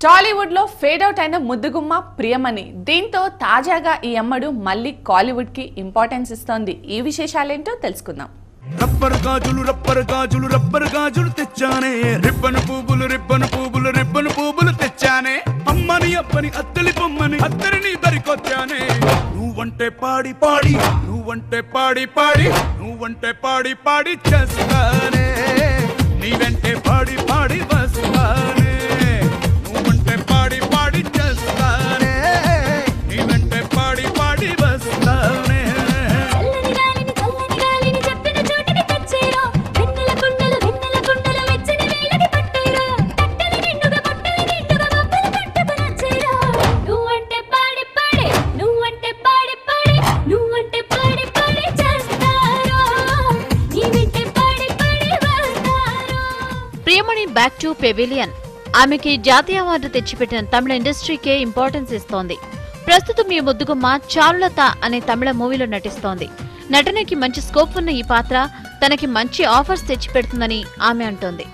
టాలీవుడ్ లో fade out అయిన ముద్దుగుమ్మ ప్రియమణి. దీంతో తాజాగా ఈ అమ్మడు మళ్ళీ కాలీవుడ్ కి ఇంపార్టెన్స్ ఇస్తోంది. ఈ విశేషాలేంటో తెలుసుకుందాం. రబ్బర్ గాజులు తెచ్చానే, రిబ్బను పువ్వులు తెచ్చానే, అమ్మని అప్పని అత్తలి బొమ్మని అత్తరిని దరికొచ్చానే. నువ్వంటే పాడి పాడి చేస్తానే, నీ వెంటే పాడి పాడి వస్తానే. నువ్వంటే పాడి పాడి చేస్తానే, నీ వెంటే పాడి పాడి వస్తానే. Priyamani back to pavilion. ఆమెకి జాతీయ అవార్డు తెచ్చిపెట్టిన తమిళ ఇండస్ట్రీకే ఇంపార్టెన్స్ ఇస్తోంది. ప్రస్తుతం ఈ ముద్దుగుమ్మ చారులత అనే తమిళ మూవీలో నటిస్తోంది. నటనకి మంచి స్కోప్ ఉన్న ఈ పాత్ర తనకి మంచి ఆఫర్స్ తెచ్చిపెడుతుందని ఆమె అంటోంది.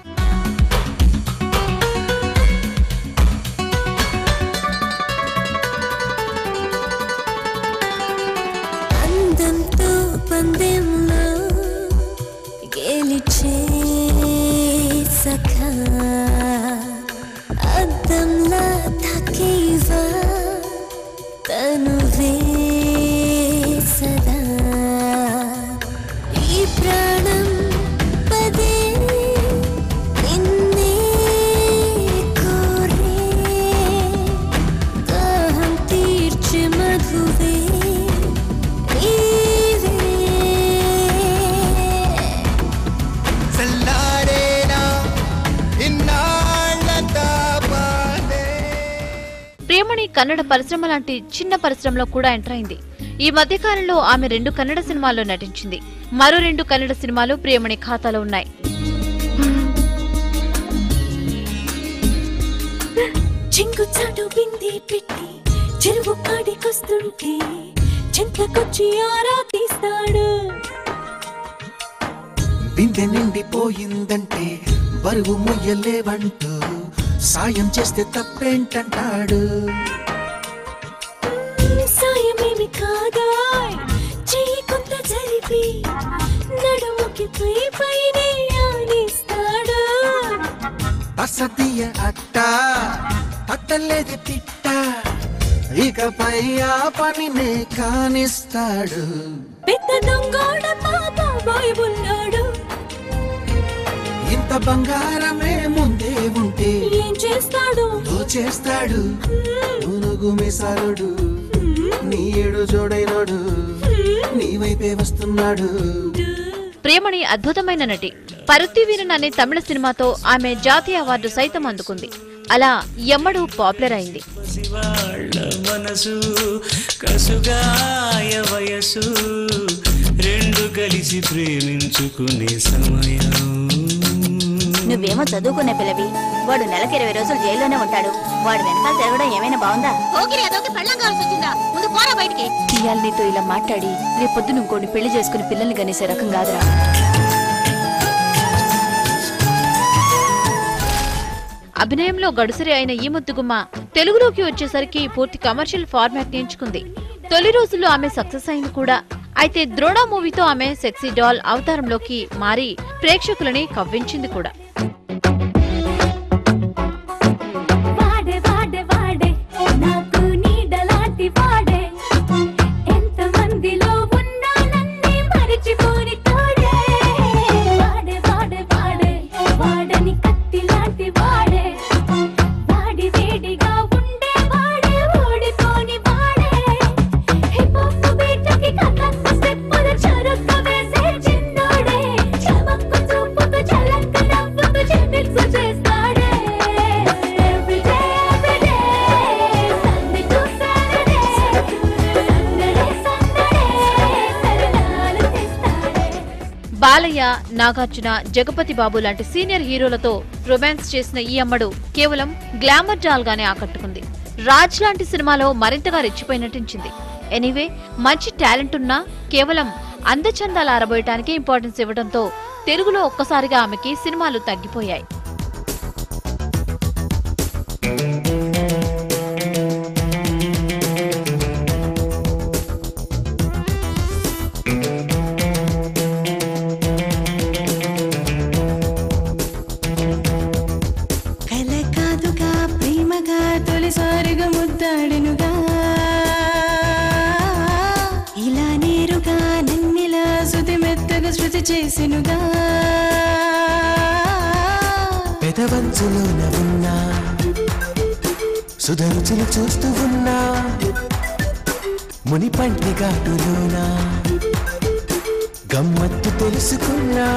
ప్రియమణి కన్నడ పరిశ్రమ లాంటి చిన్న పరిశ్రమలో కూడా ఎంటర్ అయింది. ఈ మధ్యకాలంలో ఆమె 2 కన్నడ సినిమాల్లో నటించింది. మరో 2 కన్నడ సినిమాలు ప్రియమణి ఖాతాలో ఉన్నాయి. బిందె నిండిపోయిందంటే బరువు ముయ్యలేవంటూ సాయం చేస్తే తప్పేంటంటాడు. సాయమేమి కాదా చెయ్యి కొంత జరిపి నడుముకి పైనే ఆనిస్తాడు. అసదియ అట్ట అట్టలేదు తిట్ట, ఇకపై ఆ పనినే కానిస్తాడు. పెద్ద దొంగోడ పాప బాయబున్నాడు. ఇంత బంగారమే ముందే ఉంటే ఏం చేస్తాడు? దోచేస్తాడు. మునుగు మిసాలుడు నీ ఏడు జోడైనడు నీ వైపే వస్తున్నాడు. ప్రియమణి అద్భుతమైన నటి. పరుత్తి వీరన్ అనే తమిళ సినిమాతో ఆమె జాతీయ అవార్డు సైతం అందుకుంది. అలా ఎమ్మడు పాపులర్ అయింది. మనసు కసుగాయ వయసు రెండు కలిసి ప్రేమించుకునే సమయం. నువ్వేమో చదువుకునే పిల్లవి, వాడు నెలకి 20 రోజులు జైల్లోనే ఉంటాడు. వాడు వెనకాల తిరగడం ఏమైనా బాగుందా? ఇయాల నీతో ఇలా మాట్లాడి రేపొద్దు ఇంకోని పెళ్లి చేసుకుని పిల్లల్ని గనేసే రకం కాదురా. అభినయంలో గడుసరి అయిన ఈ ముద్దుగుమ్మ తెలుగులోకి వచ్చేసరికి పూర్తి కమర్షియల్ ఫార్మాట్ ఎంచుకుంది. తొలి రోజుల్లో ఆమె సక్సెస్ అయింది కూడా. అయితే ద్రోణ మూవీతో ఆమె సెక్సీ డాల్ అవతారంలోకి మారి ప్రేక్షకులని కవ్వించింది కూడా. బాలయ్య, నాగార్జున, జగపతి బాబు లాంటి సీనియర్ హీరోలతో రొమాన్స్ చేసిన ఈ అమ్మడు కేవలం గ్లామర్ జాల్ గానే ఆకట్టుకుంది. రాజ్ లాంటి సినిమాలో మరింతగా రెచ్చిపోయి నటించింది. ఎనీవే, మంచి టాలెంట్ ఉన్నా కేవలం అందచందాలు ఆరబోయటానికి ఇంపార్టెన్స్ ఇవ్వడంతో తెలుగులో ఒక్కసారిగా ఆమెకి సినిమాలు తగ్గిపోయాయి. మనసును శృతి చేసినుగా పెదవంచులోన ఉన్నా సుధరుచులు చూస్తూ ఉన్నా మునిపంటి ఘాటులోనా గమ్మత్తు తెలుసుకున్నా